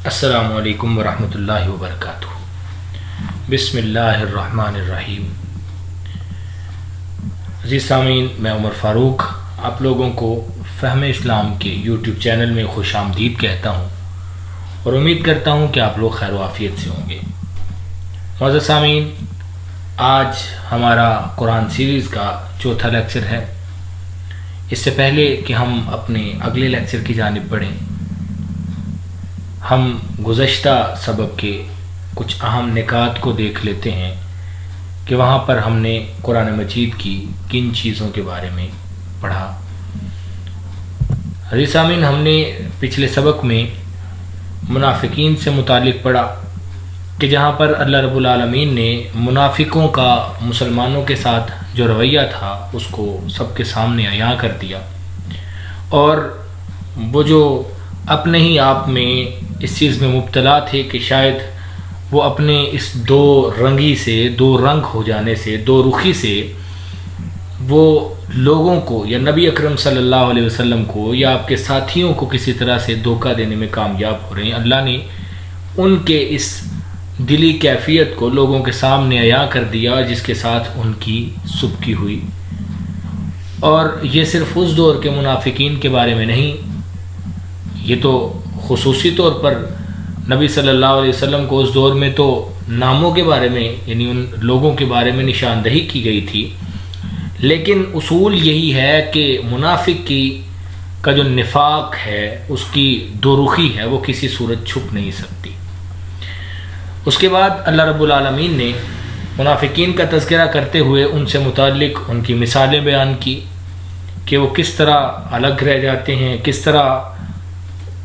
السلام علیکم ورحمۃ اللہ وبرکاتہ۔ بسم اللہ الرحمن الرحیم۔ عزیز سامعین، میں عمر فاروق آپ لوگوں کو فہم اسلام کے یوٹیوب چینل میں خوش آمدید کہتا ہوں اور امید کرتا ہوں کہ آپ لوگ خیر و عافیت سے ہوں گے۔ معزز سامعین، آج ہمارا قرآن سیریز کا چوتھا لیکچر ہے۔ اس سے پہلے کہ ہم اپنے اگلے لیکچر کی جانب بڑھیں، ہم گزشتہ سبق کے کچھ اہم نکات کو دیکھ لیتے ہیں کہ وہاں پر ہم نے قرآن مجید کی کن چیزوں کے بارے میں پڑھا۔ عزیز سامعین، ہم نے پچھلے سبق میں منافقین سے متعلق پڑھا کہ جہاں پر اللہ رب العالمین نے منافقوں کا مسلمانوں کے ساتھ جو رویہ تھا اس کو سب کے سامنے عیاں کر دیا، اور وہ جو اپنے ہی آپ میں اس چیز میں مبتلا تھے کہ شاید وہ اپنے اس دو رنگی سے، دو رنگ ہو جانے سے، دو رخی سے وہ لوگوں کو یا نبی اکرم صلی اللہ علیہ وسلم کو یا آپ کے ساتھیوں کو کسی طرح سے دھوکہ دینے میں کامیاب ہو رہے ہیں، اللہ نے ان کے اس دلی کیفیت کو لوگوں کے سامنے عیاں کر دیا جس کے ساتھ ان کی سبکی ہوئی۔ اور یہ صرف اس دور کے منافقین کے بارے میں نہیں، یہ تو خصوصی طور پر نبی صلی اللہ علیہ وسلم کو اس دور میں تو ناموں کے بارے میں، یعنی ان لوگوں کے بارے میں نشاندہی کی گئی تھی، لیکن اصول یہی ہے کہ منافق کا جو نفاق ہے، اس کی دو رخی ہے، وہ کسی صورت چھپ نہیں سکتی۔ اس کے بعد اللہ رب العالمین نے منافقین کا تذکرہ کرتے ہوئے ان سے متعلق ان کی مثالیں بیان کی کہ وہ کس طرح الگ رہ جاتے ہیں، کس طرح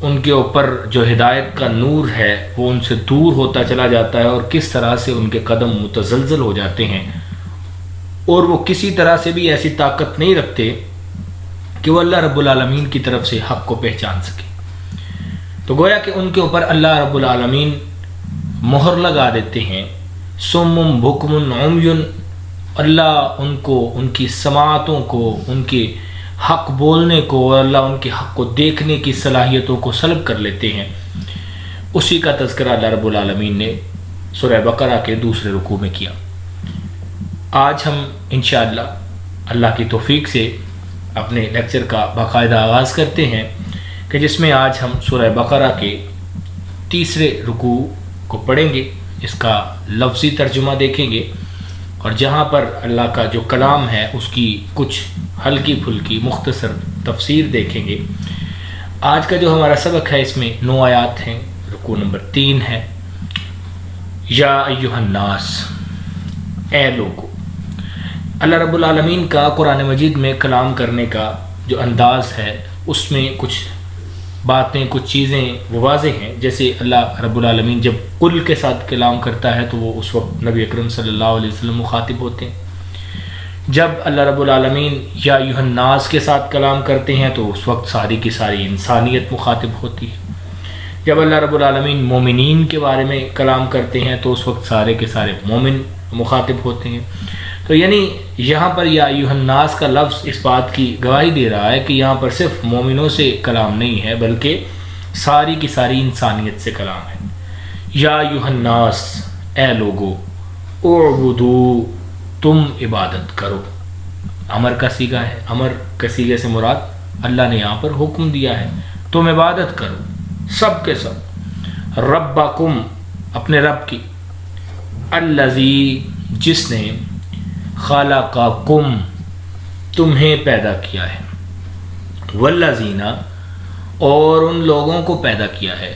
ان کے اوپر جو ہدایت کا نور ہے وہ ان سے دور ہوتا چلا جاتا ہے، اور کس طرح سے ان کے قدم متزلزل ہو جاتے ہیں، اور وہ کسی طرح سے بھی ایسی طاقت نہیں رکھتے کہ وہ اللہ رب العالمین کی طرف سے حق کو پہچان سکے۔ تو گویا کہ ان کے اوپر اللہ رب العالمین مہر لگا دیتے ہیں، سم بکم عمی، اللہ ان کو، ان کی سماعتوں کو، ان کے حق بولنے کو، اور اللہ ان کے حق کو دیکھنے کی صلاحیتوں کو سلب کر لیتے ہیں۔ اسی کا تذکرہ اللہ رب العالمین نے سورہ بقرہ کے دوسرے رکوع میں کیا۔ آج ہم انشاءاللہ اللہ کی توفیق سے اپنے لیکچر کا باقاعدہ آغاز کرتے ہیں کہ جس میں آج ہم سورہ بقرہ کے تیسرے رکوع کو پڑھیں گے، اس کا لفظی ترجمہ دیکھیں گے، اور جہاں پر اللہ کا جو کلام ہے اس کی کچھ ہلکی پھلکی مختصر تفسیر دیکھیں گے۔ آج کا جو ہمارا سبق ہے اس میں 9 آیات ہیں۔ رکوع نمبر 3 ہے، یا ایھا الناس، اے لوگو۔ اللہ رب العالمین کا قرآن مجید میں کلام کرنے کا جو انداز ہے اس میں کچھ باتیں، کچھ چیزیں وہ واضح ہیں۔ جیسے اللہ رب العالمین جب قل کے ساتھ کلام کرتا ہے تو وہ اس وقت نبی اکرم صلی اللہ علیہ وسلم مخاطب ہوتے ہیں۔ جب اللہ رب العالمین یا ایھا الناس کے ساتھ کلام کرتے ہیں تو اس وقت ساری کی ساری انسانیت مخاطب ہوتی ہے۔ جب اللہ رب العالمین مومنین کے بارے میں کلام کرتے ہیں تو اس وقت سارے کے سارے مومن مخاطب ہوتے ہیں۔ تو یعنی یہاں پر یا ایھا الناس کا لفظ اس بات کی گواہی دے رہا ہے کہ یہاں پر صرف مومنوں سے کلام نہیں ہے بلکہ ساری کی ساری انسانیت سے کلام ہے۔ یا ایھا الناس، اے لوگو، اعبدو، تم عبادت کرو۔ امر کا صیغہ ہے، امر کے صیغے سے مراد اللہ نے یہاں پر حکم دیا ہے، تم عبادت کرو سب کے سب، ربکم، اپنے رب کی، الذی، جس نے، خلقکم، تمہیں پیدا کیا ہے، والذین، اور ان لوگوں کو پیدا کیا ہے،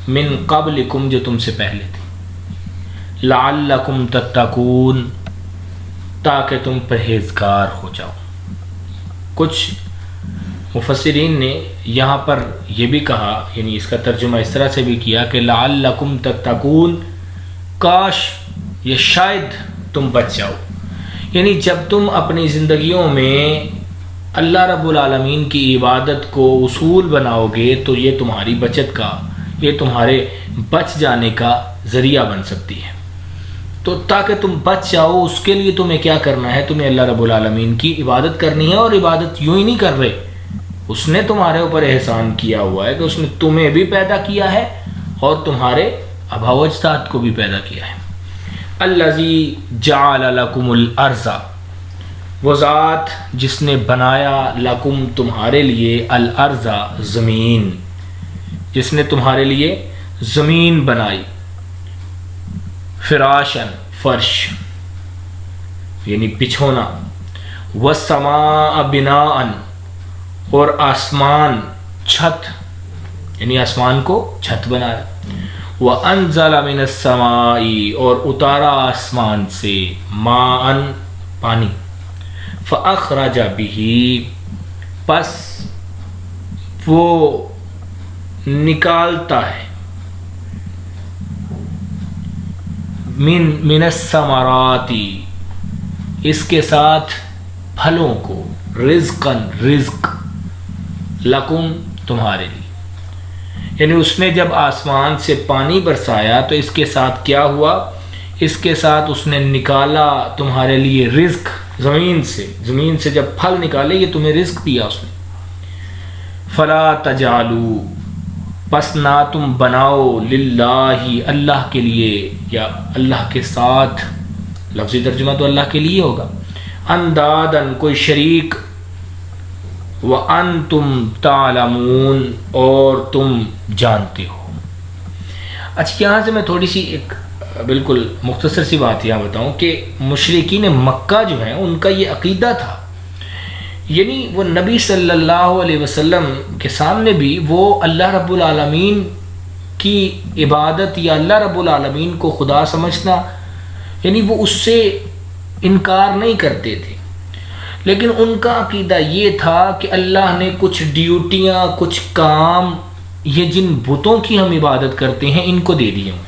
من قبلکم، جو تم سے پہلے تھے، لعلکم تتقون، تاکہ تم پرہیزگار ہو جاؤ۔ کچھ مفسرین نے یہاں پر یہ بھی کہا، یعنی اس کا ترجمہ اس طرح سے بھی کیا کہ لعلکم تتقون، کاش یا شاید تم بچ جاؤ۔ یعنی جب تم اپنی زندگیوں میں اللہ رب العالمین کی عبادت کو اصول بناؤ گے تو یہ تمہاری بچت کا، یہ تمہارے بچ جانے کا ذریعہ بن سکتی ہے۔ تو تاکہ تم بچ جاؤ اس کے لیے تمہیں کیا کرنا ہے؟ تمہیں اللہ رب العالمین کی عبادت کرنی ہے، اور عبادت یوں ہی نہیں کر رہے، اس نے تمہارے اوپر احسان کیا ہوا ہے کہ اس نے تمہیں بھی پیدا کیا ہے اور تمہارے آباء و اجداد کو بھی پیدا کیا ہے۔ الذی جعل لکم الارض، وہ ذات جس نے بنایا لکم تمہارے لیے الارض زمین، جس نے تمہارے لیے زمین بنائی، فراشن فرش یعنی بچھونا، والسماء بناء اور آسمان چھت یعنی آسمان کو چھت بنایا، وَأَنزَلَ مِنَ السَّمَاءِ اور اتارا آسمان سے، ماءً پانی، فَأَخْرَجَ بِهِ پس وہ نکالتا ہے، من الثمرات اس کے ساتھ پھلوں کو، رزقاً رزق، لکم تمہارے لیے، یعنی اس نے جب آسمان سے پانی برسایا تو اس کے ساتھ کیا ہوا، اس کے ساتھ اس نے نکالا تمہارے لیے رزق زمین سے جب پھل نکالے یہ تمہیں رزق دیا اس نے۔ فلا تجعلوا پس نہ تم بناؤ، للہ اللہ کے لیے یا اللہ کے ساتھ، لفظی ترجمہ تو اللہ کے لیے ہوگا، اندادن کوئی شریک، وَأَنْتُمْ تَعْلَمُونَ اور تم جانتے ہو۔ اچھا یہاں سے میں تھوڑی سی ایک بالکل مختصر سی بات یہاں بتاؤں کہ مشرکین مکہ جو ہیں ان کا یہ عقیدہ تھا، یعنی وہ نبی صلی اللہ علیہ وسلم کے سامنے بھی وہ اللہ رب العالمین کی عبادت یا اللہ رب العالمین کو خدا سمجھنا، یعنی وہ اس سے انکار نہیں کرتے تھے، لیکن ان کا عقیدہ یہ تھا کہ اللہ نے کچھ ڈیوٹیاں، کچھ کام یہ جن بتوں کی ہم عبادت کرتے ہیں ان کو دے دیے ہیں۔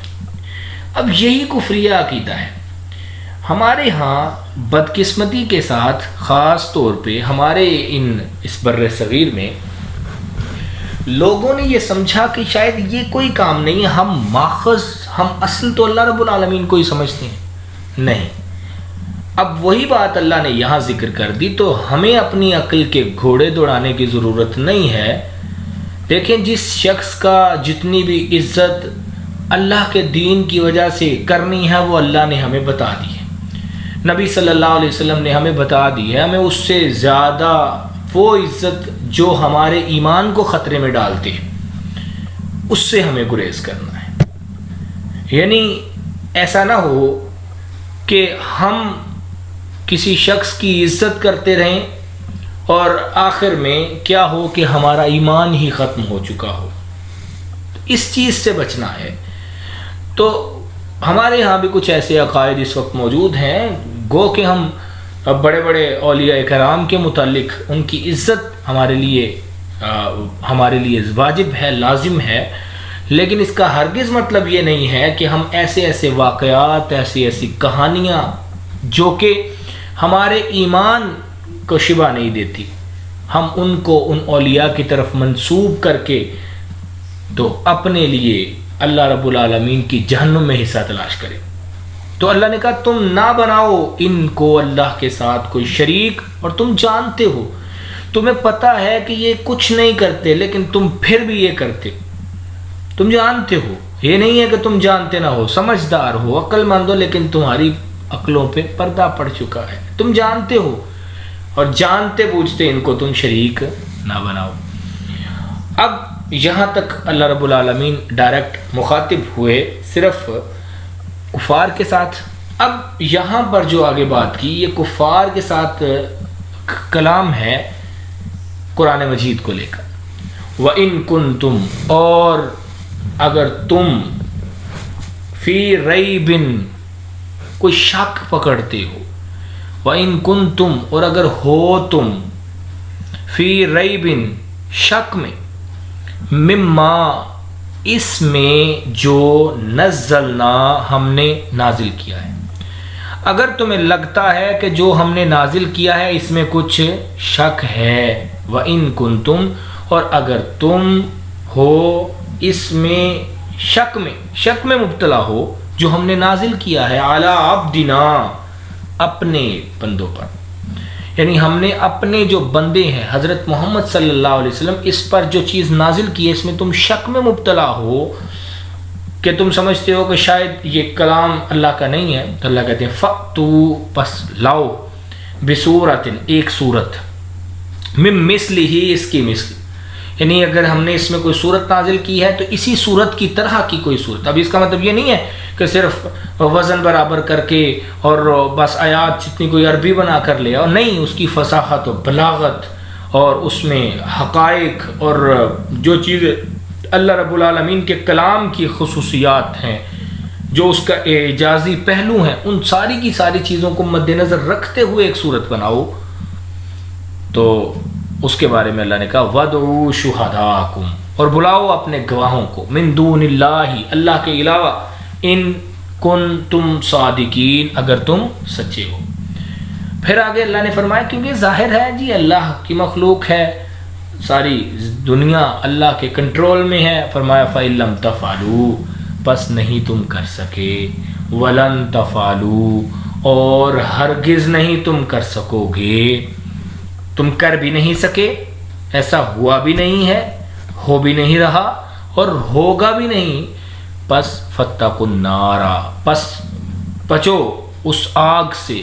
اب یہی کفریہ عقیدہ ہے ہمارے ہاں، بدقسمتی کے ساتھ خاص طور پہ ہمارے اس بر صغیر میں لوگوں نے یہ سمجھا کہ شاید یہ کوئی کام نہیں ہے، ہم اصل تو اللہ رب العالمین کو ہی سمجھتے ہیں۔ نہیں، اب وہی بات اللہ نے یہاں ذکر کر دی، تو ہمیں اپنی عقل کے گھوڑے دوڑانے کی ضرورت نہیں ہے۔ دیکھیں جس شخص کا جتنی بھی عزت اللہ کے دین کی وجہ سے کرنی ہے وہ اللہ نے ہمیں بتا دی ہے، نبی صلی اللہ علیہ وسلم نے ہمیں بتا دی ہے، ہمیں اس سے زیادہ وہ عزت جو ہمارے ایمان کو خطرے میں ڈالتے ہیں اس سے ہمیں گریز کرنا ہے۔ یعنی ایسا نہ ہو کہ ہم کسی شخص کی عزت کرتے رہیں اور آخر میں کیا ہو کہ ہمارا ایمان ہی ختم ہو چکا ہو، اس چیز سے بچنا ہے۔ تو ہمارے ہاں بھی کچھ ایسے عقائد اس وقت موجود ہیں، گو کہ ہم بڑے بڑے اولیاء کرام کے متعلق ان کی عزت ہمارے لیے واجب ہے، لازم ہے، لیکن اس کا ہرگز مطلب یہ نہیں ہے کہ ہم ایسے واقعات، ایسی کہانیاں جو کہ ہمارے ایمان کو شبہ نہیں دیتی، ہم ان کو ان اولیاء کی طرف منسوب کر کے تو اپنے لیے اللہ رب العالمین کی جہنم میں حصہ تلاش کریں۔ تو اللہ نے کہا تم نہ بناؤ ان کو اللہ کے ساتھ کوئی شریک، اور تم جانتے ہو، تمہیں پتہ ہے کہ یہ کچھ نہیں کرتے لیکن تم پھر بھی یہ کرتے، تم جانتے ہو، یہ نہیں ہے کہ تم جانتے نہ ہو، سمجھدار ہو، عقل مند ہو، لیکن تمہاری عقلوں پہ پردہ پڑ چکا ہے، تم جانتے ہو اور جانتے بوجھتے ان کو تم شریک نہ بناؤ۔ اب یہاں تک اللہ رب العالمین ڈائریکٹ مخاطب ہوئے صرف کفار کے ساتھ۔ اب یہاں پر جو آگے بات کی یہ کفار کے ساتھ کلام ہے قرآن مجید کو لے کر، وَإِن كُنتُمْ اور اگر تم فی ریب کوئی شک پکڑتے ہو، وَإِن كُنتُمْ اور اگر ہو تم فی ریب شک میں، مما اس میں جو نزلنا ہم نے نازل کیا ہے، اگر تمہیں لگتا ہے کہ جو ہم نے نازل کیا ہے اس میں کچھ شک ہے، وَإِن كُنتُمْ اور اگر تم ہو اس میں شک میں مبتلا ہو جو ہم نے نازل کیا ہے، علی عبدنا اپنے بندوں پر، یعنی ہم نے اپنے جو بندے ہیں حضرت محمد صلی اللہ علیہ وسلم اس پر جو چیز نازل کی ہے اس میں تم شک میں مبتلا ہو، کہ تم سمجھتے ہو کہ شاید یہ کلام اللہ کا نہیں ہے، تو اللہ کہتے ہیں فَأْتُوا پس لاؤ بِسُورَةٍ ایک صورت مِن مِثْلِهِ اس کی مثل، یعنی اگر ہم نے اس میں کوئی صورت نازل کی ہے تو اسی صورت کی طرح کی کوئی صورت۔ اب اس کا مطلب یہ نہیں ہے کہ صرف وزن برابر کر کے اور بس آیات جتنی کوئی عربی بنا کر لے، اور نہیں، اس کی فصاحت و بلاغت اور اس میں حقائق اور جو چیزیں اللہ رب العالمین کے کلام کی خصوصیات ہیں، جو اس کا اعجازی پہلو ہیں، ان ساری کی ساری چیزوں کو مد نظر رکھتے ہوئے ایک صورت بناؤ۔ تو اس کے بارے میں اللہ نے کہا وَدْعُوا شُهَدَاءَكُمْ، اور بلاؤ اپنے گواہوں کو، مِن دُونِ اللَّهِ اللہ کے علاوہ، ان کنتم صادقین اگر تم سچے ہو۔ پھر آگے اللہ نے فرمایا کیونکہ ظاہر ہے جی اللہ کی مخلوق ہے، ساری دنیا اللہ کے کنٹرول میں ہے، فرمایا فَإِن لَّمْ تَفْعَلُوا پس نہیں تم کر سکے، وَلَن تَفْعَلُوا اور ہرگز نہیں تم کر سکو گے، تم کر بھی نہیں سکے، ایسا ہوا بھی نہیں ہے، ہو بھی نہیں رہا اور ہوگا بھی نہیں، پس فَاتَّقُوا النَّارَ پس بچو اس آگ سے،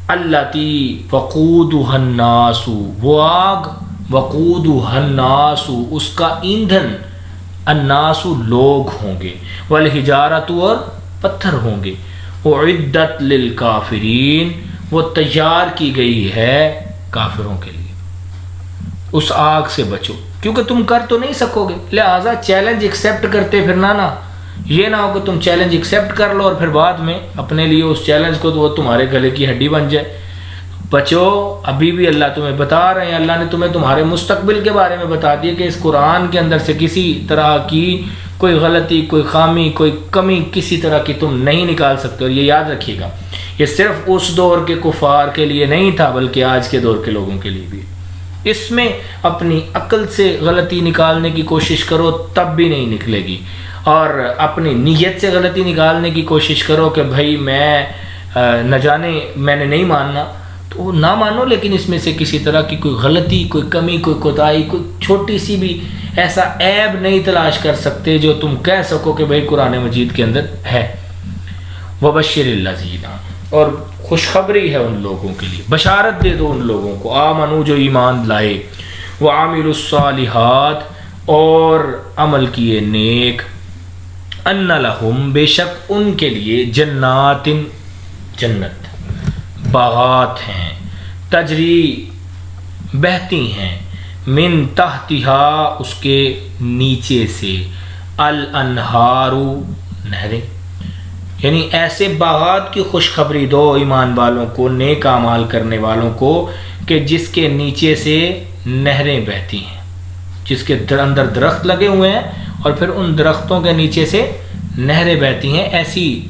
الَّتِي وَقُودُهَا النَّاسُ وہ آگ، وَقُودُهَا النَّاسُ اس کا ایندھن، الناس لوگ ہوں گے، والحجارۃ اور پتھر ہوں گے، اعدت للکافرین وہ تیار کی گئی ہے کافروں کے لیے۔ اس آگ سے بچو کیونکہ تم کر تو نہیں سکو گے، لہٰذا چیلنج ایکسیپٹ کرتے پھرنا نا، یہ نہ ہو کہ تم چیلنج ایکسیپٹ کر لو اور پھر بعد میں اپنے لیے اس چیلنج کو تو وہ تمہارے گلے کی ہڈی بن جائے۔ بچو، ابھی بھی اللہ تمہیں بتا رہے ہیں، اللہ نے تمہیں تمہارے مستقبل کے بارے میں بتا دیا کہ اس قرآن کے اندر سے کسی طرح کی کوئی غلطی، کوئی خامی، کوئی کمی کسی طرح کی تم نہیں نکال سکتے، اور یہ یاد رکھیے گا یہ صرف اس دور کے کفار کے لیے نہیں تھا بلکہ آج کے دور کے لوگوں کے لیے بھی۔ اس میں اپنی عقل سے غلطی نکالنے کی کوشش کرو تب بھی نہیں نکلے گی، اور اپنی نیت سے غلطی نکالنے کی کوشش کرو کہ بھائی میں نہ جانے میں نے نہیں ماننا، تو نہ مانو، لیکن اس میں سے کسی طرح کی کوئی غلطی، کوئی کمی، کوئی کوتاہی، کوئی چھوٹی سی بھی ایسا عیب نہیں تلاش کر سکتے جو تم کہہ سکو کہ بھائی قرآن مجید کے اندر ہے۔ وَبَشِّرِ الَّذِينَ اور خوشخبری ہے ان لوگوں کے لیے، بشارت دے دو ان لوگوں کو، آمنو جو ایمان لائے، وَعَمِلُوا الصَّالِحَاتِ اور عمل کیے نیک، ان لہم بے شک ان کے لیے جنات جنت، باغات ہیں، تجری بہتی ہیں، من تحتہا اس کے نیچے سے، الانہار نہریں، یعنی ایسے باغات کی خوشخبری دو ایمان والوں کو، نیک اعمال کرنے والوں کو، کہ جس کے نیچے سے نہریں بہتی ہیں، جس کے اندر درخت لگے ہوئے ہیں اور پھر ان درختوں کے نیچے سے نہریں بہتی ہیں،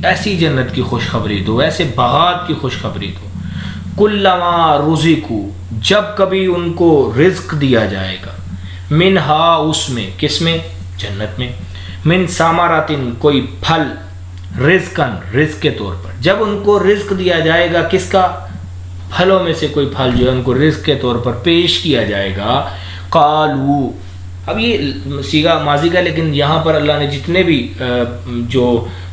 ایسی جنت کی خوشخبری دو، ایسے باغات کی خوشخبری دو۔ کلما رزقوا جب کبھی ان کو رزق دیا جائے گا، منہا اس میں، کس میں؟ جنت میں، من ثمرات کوئی پھل، رزقن رزق کے طور پر، جب ان کو رزق دیا جائے گا، کس کا؟ پھلوں میں سے کوئی پھل جو ہے ان کو رزق کے طور پر پیش کیا جائے گا، قالو، اب یہ صیغہ ماضی کا، لیکن یہاں پر اللہ نے جتنے بھی جو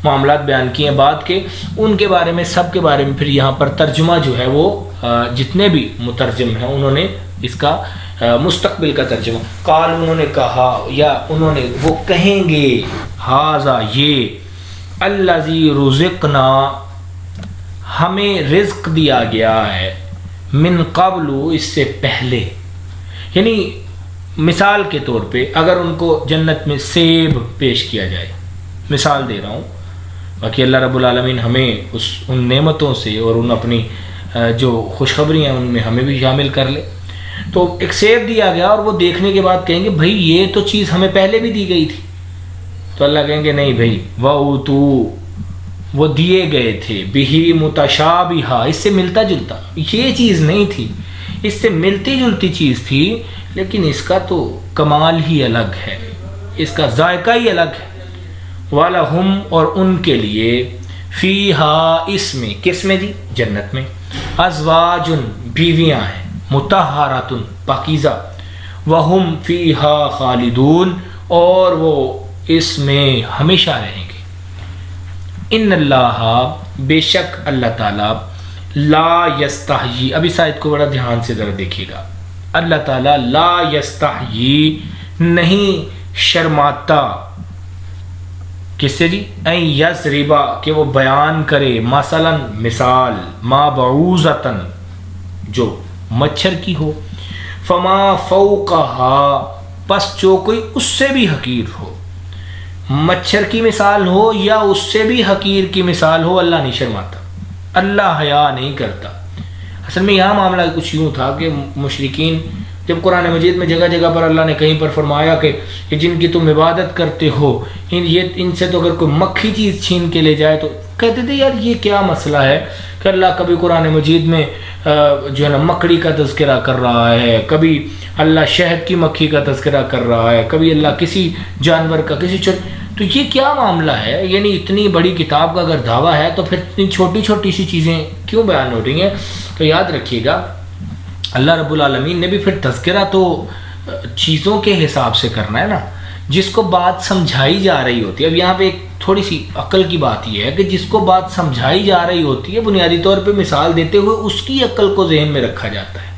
معاملات بیان کیے ہیں بعد کے، ان کے بارے میں، سب کے بارے میں پھر یہاں پر ترجمہ جو ہے وہ جتنے بھی مترجم ہیں انہوں نے اس کا مستقبل کا ترجمہ، قال انہوں نے کہا، یا انہوں نے وہ کہیں گے، ھذا یہ، الذی رزقنا ہمیں رزق دیا گیا ہے، من قبل اس سے پہلے، یعنی مثال کے طور پہ اگر ان کو جنت میں سیب پیش کیا جائے، مثال دے رہا ہوں، باقی اللہ رب العالمین ہمیں ان نعمتوں سے اور ان اپنی جو خوشخبری ہیں ان میں ہمیں بھی شامل کر لے، تو ایک سیب دیا گیا اور وہ دیکھنے کے بعد کہیں گے بھائی یہ تو چیز ہمیں پہلے بھی دی گئی تھی، تو اللہ کہیں گے نہیں بھائی، وہ دیے گئے تھے، بِہِ متشابہا اس سے ملتا جلتا، یہ چیز نہیں تھی، اس سے ملتی جلتی چیز تھی، لیکن اس کا تو کمال ہی الگ ہے، اس کا ذائقہ ہی الگ ہے، وَلَهُمْ اور ان کے لیے، فِيهَا اس میں، کس میں جی؟ جنت میں، ازواج بیویاں ہیں، مطہرات پاکیزہ، وَهُمْ فِيهَا خالدون اور وہ اس میں ہمیشہ رہیں گے، ان اللہ بے شک اللہ تعالیٰ لا یستحیی، اب اس آیت کو بڑا دھیان سے ذرا دیکھیے گا، اللہ تعالیٰ لا یستحیی نہیں شرماتا، کس سے جی؟ این یضربا کہ وہ بیان کرے، مثلا مثال، ما بعوضتن جو مچھر کی ہو، فما فوقہا پس جو کوئی اس سے بھی حقیر ہو، مچھر کی مثال ہو یا اس سے بھی حقیر کی مثال ہو، اللہ نہیں شرماتا، اللہ حیا نہیں کرتا۔ اصل میں یہاں معاملہ کچھ یوں تھا کہ مشرکین جب قرآن مجید میں جگہ جگہ پر اللہ نے کہیں پر فرمایا کہ جن کی تم عبادت کرتے ہو ان سے تو اگر کوئی مکھی چیز چھین کے لے جائے تو کہتے تھے یار یہ کیا مسئلہ ہے کہ اللہ کبھی قرآن مجید میں جو ہے نا مکڑی کا تذکرہ کر رہا ہے، کبھی اللہ شہد کی مکھی کا تذکرہ کر رہا ہے، کبھی اللہ کسی جانور کا کسی تو یہ کیا معاملہ ہے؟ یعنی اتنی بڑی کتاب کا اگر دعویٰ ہے تو پھر اتنی چھوٹی چھوٹی سی چیزیں کیوں بیان ہو رہی ہیں؟ تو یاد رکھیے گا اللہ رب العالمین نے بھی پھر تذکرہ تو چیزوں کے حساب سے کرنا ہے نا، جس کو بات سمجھائی جا رہی ہوتی ہے۔ اب یہاں پہ ایک تھوڑی سی عقل کی بات یہ ہے کہ جس کو بات سمجھائی جا رہی ہوتی ہے بنیادی طور پہ مثال دیتے ہوئے اس کی عقل کو ذہن میں رکھا جاتا ہے۔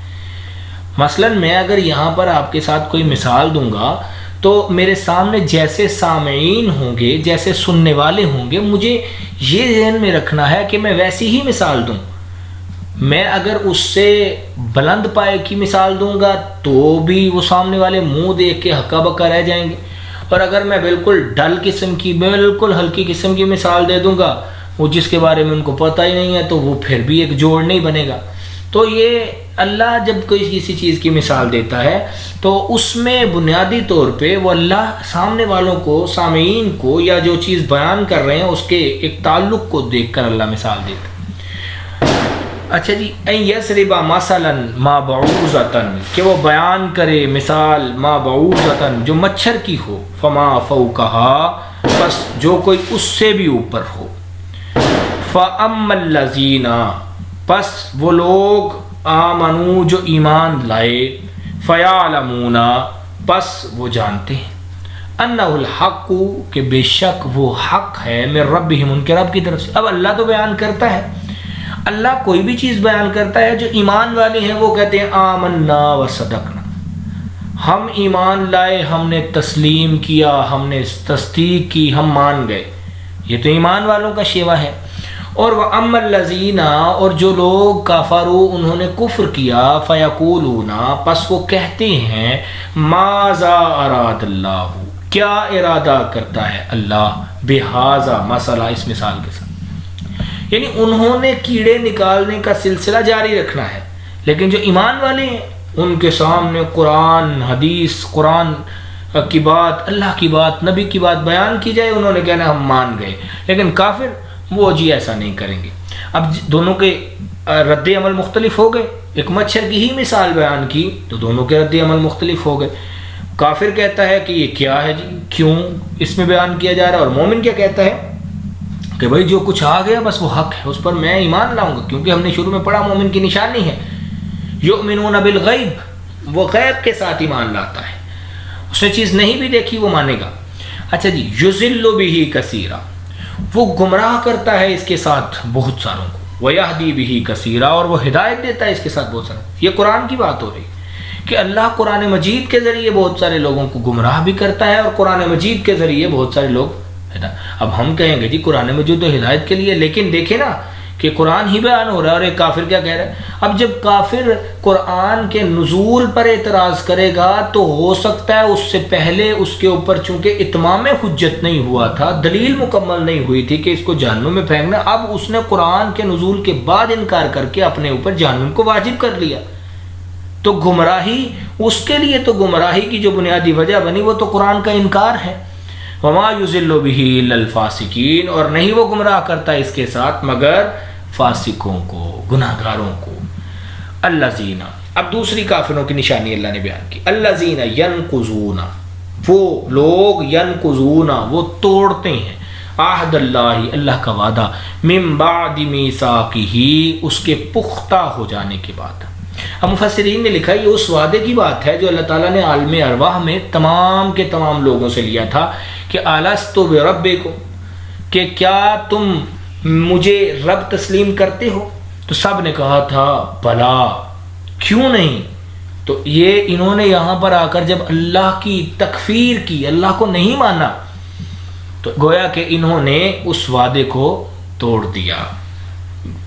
مثلا میں اگر یہاں پر آپ کے ساتھ کوئی مثال دوں گا تو میرے سامنے جیسے سامعین ہوں گے، جیسے سننے والے ہوں گے، مجھے یہ ذہن میں رکھنا ہے کہ میں ویسی ہی مثال دوں۔ میں اگر اس سے بلند پائے کی مثال دوں گا تو بھی وہ سامنے والے منہ دیکھ کے ہکا بکا رہ جائیں گے، اور اگر میں بالکل ڈل قسم کی، بالکل ہلکی قسم کی مثال دے دوں گا، وہ جس کے بارے میں ان کو پتہ ہی نہیں ہے، تو وہ پھر بھی ایک جوڑ نہیں بنے گا۔ تو یہ اللہ جب کوئی کسی چیز کی مثال دیتا ہے تو اس میں بنیادی طور پہ وہ اللہ سامنے والوں کو، سامعین کو، یا جو چیز بیان کر رہے ہیں اس کے ایک تعلق کو دیکھ کر اللہ مثال دیتا ہے۔ اچھا جی، این یضربا مثلا ما بعوضتن کہ وہ بیان کرے مثال، ما بعوضتن جو مچھر کی ہو، فما فوقہا بس جو کوئی اس سے بھی اوپر ہو، فاما الذین پس وہ لوگ آمنو جو ایمان لائے، فیعلمون پس وہ جانتے ہیں، انہ الحق کہ بے شک وہ حق ہے، من ربہم ان کے رب کی طرف سے۔ اب اللہ تو بیان کرتا ہے، اللہ کوئی بھی چیز بیان کرتا ہے، جو ایمان والے ہیں وہ کہتے ہیں آمنا وصدقنا، ہم ایمان لائے، ہم نے تسلیم کیا، ہم نے تصدیق کی، ہم مان گئے، یہ تو ایمان والوں کا شیوا ہے۔ اور وَأَمَّا الَّذِينَ اور جو لوگ کافروا انہوں نے کفر کیا، فَيَقُولُونَ پس وہ کہتے ہیں مَاذَا أَرَادَ اللَّهُ کیا ارادہ کرتا ہے اللہ، بِهَذَا مسئلہ اس مثال کے ساتھ، یعنی انہوں نے کیڑے نکالنے کا سلسلہ جاری رکھنا ہے، لیکن جو ایمان والے ہیں ان کے سامنے قرآن، حدیث، قرآن کی بات، اللہ کی بات، نبی کی بات بیان کی جائے، انہوں نے کہنا ہم مان گئے، لیکن کافر وہ جی ایسا نہیں کریں گے۔ اب دونوں کے رد عمل مختلف ہو گئے، ایک مچھر کی ہی مثال بیان کی تو دونوں کے رد عمل مختلف ہو گئے۔ کافر کہتا ہے کہ یہ کیا ہے جی، کیوں اس میں بیان کیا جا رہا ہے، اور مومن کیا کہتا ہے کہ بھائی جو کچھ آ گیا بس وہ حق ہے، اس پر میں ایمان لاؤں گا، کیونکہ ہم نے شروع میں پڑھا مومن کی نشانی ہے یؤمنون بالغیب، وہ غیب کے ساتھ ایمان لاتا ہے، اس نے چیز نہیں بھی دیکھی وہ مانے گا۔ اچھا جی، یضل بہ کثیرا وہ گمراہ کرتا ہے اس کے ساتھ بہت ساروں کو، ویہدی بہ کثیرا اور وہ ہدایت دیتا ہے اس کے ساتھ بہت ساروں کو۔ یہ قرآن کی بات ہو رہی ہے کہ اللہ قرآن مجید کے ذریعے بہت سارے لوگوں کو گمراہ بھی کرتا ہے، اور قرآن مجید کے ذریعے بہت سارے لوگ ہدایت۔ اب ہم کہیں گے جی قرآن مجید تو ہدایت کے لیے، لیکن دیکھیں نا کہ قرآن ہی بیان ہو رہا ہے اور ایک کافر کیا کہہ رہا ہے۔ اب جب کافر قرآن کے نزول پر اعتراض کرے گا تو ہو سکتا ہے اس سے پہلے اس کے اوپر چونکہ اتمام حجت نہیں ہوا تھا، دلیل مکمل نہیں ہوئی تھی کہ اس کو جہنم میں پھینکنا، اب اس نے قرآن کے نزول کے بعد انکار کر کے اپنے اوپر جہنم کو واجب کر لیا، تو گمراہی اس کے لیے، تو گمراہی کی جو بنیادی وجہ بنی وہ تو قرآن کا انکار ہے۔ وما یضل بہ الا الفاسقین اور نہیں وہ گمراہ کرتا اس کے ساتھ مگر فاسقوں کو، گناہگاروں کو۔ الذین، اب دوسری کافروں کی نشانی اللہ نے بیان کی، الذین ینقضون وہ لوگ، ینقضون وہ توڑتے ہیں، عہد اللہ اللہ کا وعدہ، من بعد میثاقہ اس کے پختہ ہو جانے کے بعد۔ اب مفسرین نے لکھا یہ اس وعدے کی بات ہے جو اللہ تعالیٰ نے عالم ارواح میں تمام کے تمام لوگوں سے لیا تھا کہ الستُ بربکم کہ کیا تم مجھے رب تسلیم کرتے ہو؟ تو سب نے کہا تھا بلا، کیوں نہیں۔ تو یہ انہوں نے یہاں پر آ کر جب اللہ کی تکفیر کی، اللہ کو نہیں مانا، تو گویا کہ انہوں نے اس وعدے کو توڑ دیا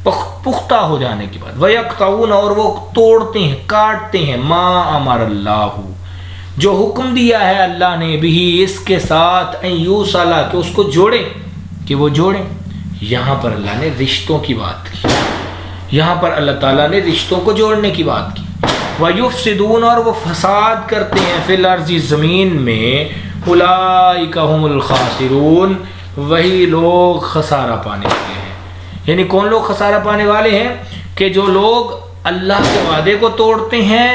پختہ ہو جانے کے بعد۔ وَيَقْطَعُونَ، اور وہ توڑتے ہیں، کاٹتے ہیں، مَا أَمَرَ اللَّهُ، جو حکم دیا ہے اللہ نے، بھی اس کے ساتھ، أَن يُوصَلَ، کہ اس کو جوڑیں، کہ وہ جوڑیں۔ یہاں پر اللہ نے رشتوں کی بات کی، یہاں پر اللہ تعالیٰ نے رشتوں کو جوڑنے کی بات کی۔ وَيُفْسِدُونَ، اور وہ فساد کرتے ہیں، فی الارض، زمین میں، اولئک هم الخاسرون، وہی لوگ خسارہ پانے والے ہیں۔ یعنی کون لوگ خسارہ پانے والے ہیں؟ کہ جو لوگ اللہ کے وعدے کو توڑتے ہیں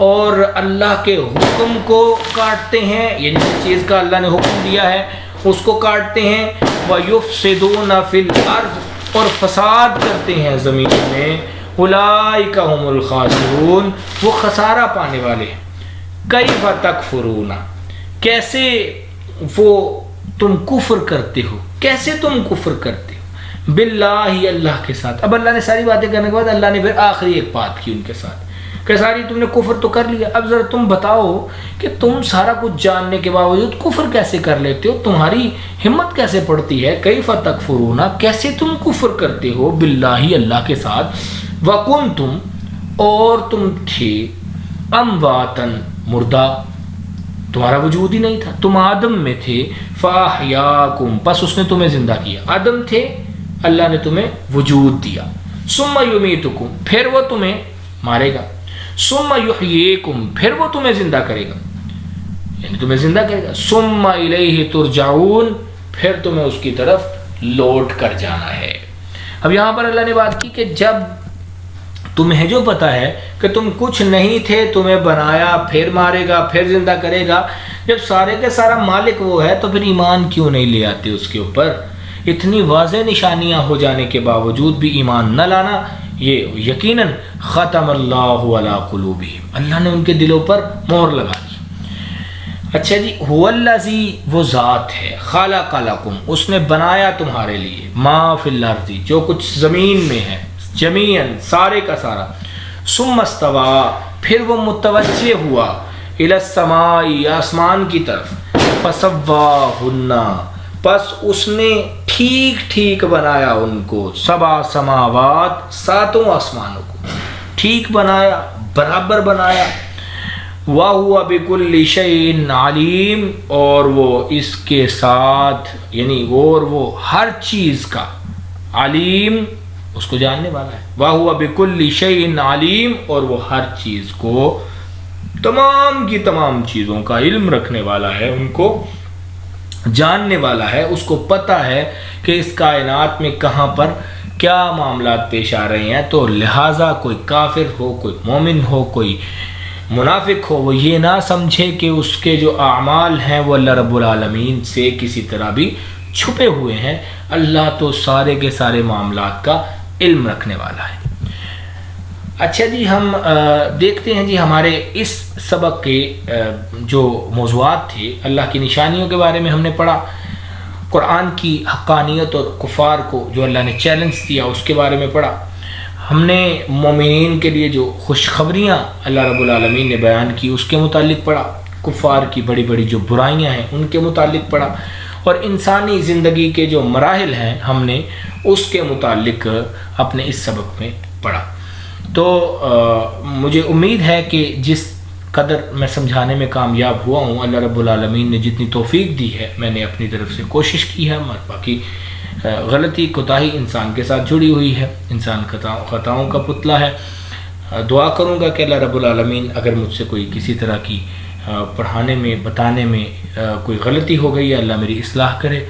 اور اللہ کے حکم کو کاٹتے ہیں، یعنی جس چیز کا اللہ نے حکم دیا ہے اس کو کاٹتے ہیں۔ وَيُفْسِدُونَ فِي الْأَرْضِ، اور فساد کرتے ہیں زمین میں، اولئک هم الخاسرون، وہ خسارہ پانے والے ہیں۔ کیف تکفرون، کیسے وہ تم کفر کرتے ہو، کیسے تم کفر کرتے ہو باللہ، اللہ کے ساتھ۔ اب اللہ نے ساری باتیں کرنے کے بعد اللہ نے پھر آخری ایک بات کی ان کے ساتھ کہ ساری تم نے کفر تو کر لیا، اب ذرا تم بتاؤ کہ تم سارا کچھ جاننے کے باوجود کفر کیسے کر لیتے ہو، تمہاری ہمت کیسے پڑتی ہے؟ کیف تکفرون، کیسے تم کفر کرتے ہو باللہ، اللہ کے ساتھ، وکنتم، اور تم تھے، امواتن، مردہ، تمہارا وجود ہی نہیں تھا، تم آدم میں تھے، فاحیاکم، پس اس نے تمہیں زندہ کیا، آدم تھے، اللہ نے تمہیں وجود دیا، ثم یمیتکم، پھر وہ تمہیں مارے گا، ثم یحییکم، پھر وہ تمہیں زندہ کرے گا، یعنی تمہیں زندہ کرے گا، ثم الیہ ترجعون، پھر تمہیں اس کی طرف لوٹ کر جانا ہے۔ اب یہاں پر اللہ نے بات کی کہ جب تمہیں جو پتہ ہے کہ تم کچھ نہیں تھے، تمہیں بنایا، پھر مارے گا، پھر زندہ کرے گا، جب سارے کے سارا مالک وہ ہے تو پھر ایمان کیوں نہیں لے آتے اس کے اوپر؟ اتنی واضح نشانیاں ہو جانے کے باوجود بھی ایمان نہ لانا، یہ یقیناً ختم اللہ علی قلوبہم، اللہ نے ان کے دلوں پر مہر لگا دی۔ اچھا جی، هو الذی، وہ ذات ہے، خلق لکم، اس نے بنایا تمہارے لیے، ما فی الارض، جو کچھ زمین میں ہے، جمیعاً، سارے کا سارا، ثم استوى، پھر وہ متوجہ ہوا، الی السماء، آسمان کی طرف، فسواہن، پس اس نے ٹھیک ٹھیک بنایا ان کو، سبع سماوات، ساتوں آسمانوں کو ٹھیک بنایا، برابر بنایا، وَهُوَ بِكُلِّ شَيْءٍ عَلِيمٌ، اور وہ اس کے ساتھ، یعنی وہ ہر چیز کا، علیم، اس کو جاننے والا ہے، وَهُوَ بِكُلِّ شَيْءٍ عَلِيمٌ، اور وہ ہر چیز کو، تمام کی تمام چیزوں کا علم رکھنے والا ہے، ان کو جاننے والا ہے، اس کو پتہ ہے کہ اس کائنات میں کہاں پر کیا معاملات پیش آ رہے ہیں۔ تو لہٰذا کوئی کافر ہو، کوئی مومن ہو، کوئی منافق ہو، وہ یہ نہ سمجھے کہ اس کے جو اعمال ہیں وہ اللہ رب العالمین سے کسی طرح بھی چھپے ہوئے ہیں۔ اللہ تو سارے کے سارے معاملات کا علم رکھنے والا ہے۔ اچھا جی، ہم دیکھتے ہیں جی ہمارے اس سبق کے جو موضوعات تھے، اللہ کی نشانیوں کے بارے میں ہم نے پڑھا، قرآن کی حقانیت اور کفار کو جو اللہ نے چیلنج دیا اس کے بارے میں پڑھا، ہم نے مومنین کے لیے جو خوشخبریاں اللہ رب العالمین نے بیان کی اس کے متعلق پڑھا، کفار کی بڑی بڑی جو برائیاں ہیں ان کے متعلق پڑھا، اور انسانی زندگی کے جو مراحل ہیں ہم نے اس کے متعلق اپنے اس سبق میں پڑھا۔ تو مجھے امید ہے کہ جس قدر میں سمجھانے میں کامیاب ہوا ہوں، اللہ رب العالمین نے جتنی توفیق دی ہے میں نے اپنی طرف سے کوشش کی ہے، باقی غلطی کوتاہی انسان کے ساتھ جڑی ہوئی ہے، انسان خطاؤں کا پتلا ہے۔ دعا کروں گا کہ اللہ رب العالمین اگر مجھ سے کوئی کسی طرح کی پڑھانے میں، بتانے میں کوئی غلطی ہو گئی ہے، اللہ میری اصلاح کرے،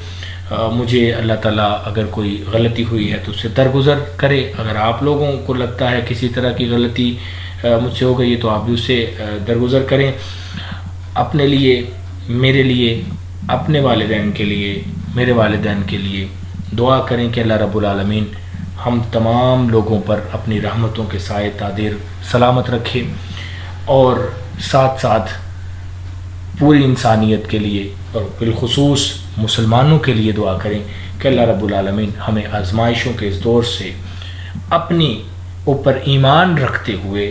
مجھے اللہ تعالیٰ اگر کوئی غلطی ہوئی ہے تو اس سے درگزر کرے، اگر آپ لوگوں کو لگتا ہے کسی طرح کی غلطی مجھ سے ہو گئی ہے تو آپ بھی اس سے درگزر کریں۔ اپنے لیے، میرے لیے، اپنے والدین کے لیے، میرے والدین کے لیے دعا کریں کہ اللہ رب العالمین ہم تمام لوگوں پر اپنی رحمتوں کے سائے تادیر سلامت رکھے، اور ساتھ ساتھ پوری انسانیت کے لیے اور بالخصوص مسلمانوں کے لیے دعا کریں کہ اللہ رب العالمین ہمیں آزمائشوں کے اس دور سے اپنی اوپر ایمان رکھتے ہوئے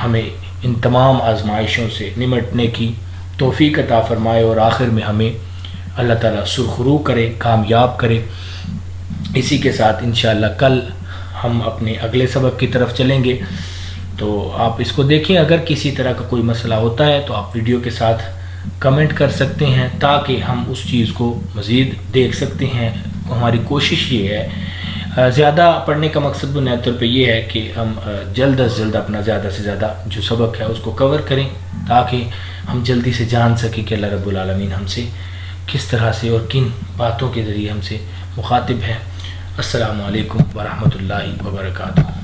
ہمیں ان تمام آزمائشوں سے نمٹنے کی توفیق عطا فرمائے، اور آخر میں ہمیں اللہ تعالیٰ سرخرو کرے، کامیاب کرے۔ اسی کے ساتھ انشاءاللہ کل ہم اپنے اگلے سبق کی طرف چلیں گے، تو آپ اس کو دیکھیں۔ اگر کسی طرح کا کوئی مسئلہ ہوتا ہے تو آپ ویڈیو کے ساتھ کمنٹ کر سکتے ہیں تاکہ ہم اس چیز کو مزید دیکھ سکتے ہیں۔ ہماری کوشش یہ ہے، زیادہ پڑھنے کا مقصد بنیادی طور پہ یہ ہے کہ ہم جلد از جلد اپنا زیادہ سے زیادہ جو سبق ہے اس کو کور کریں تاکہ ہم جلدی سے جان سکیں کہ اللہ رب العالمین ہم سے کس طرح سے اور کن باتوں کے ذریعے ہم سے مخاطب ہے۔ السلام علیکم ورحمۃ اللہ وبرکاتہ۔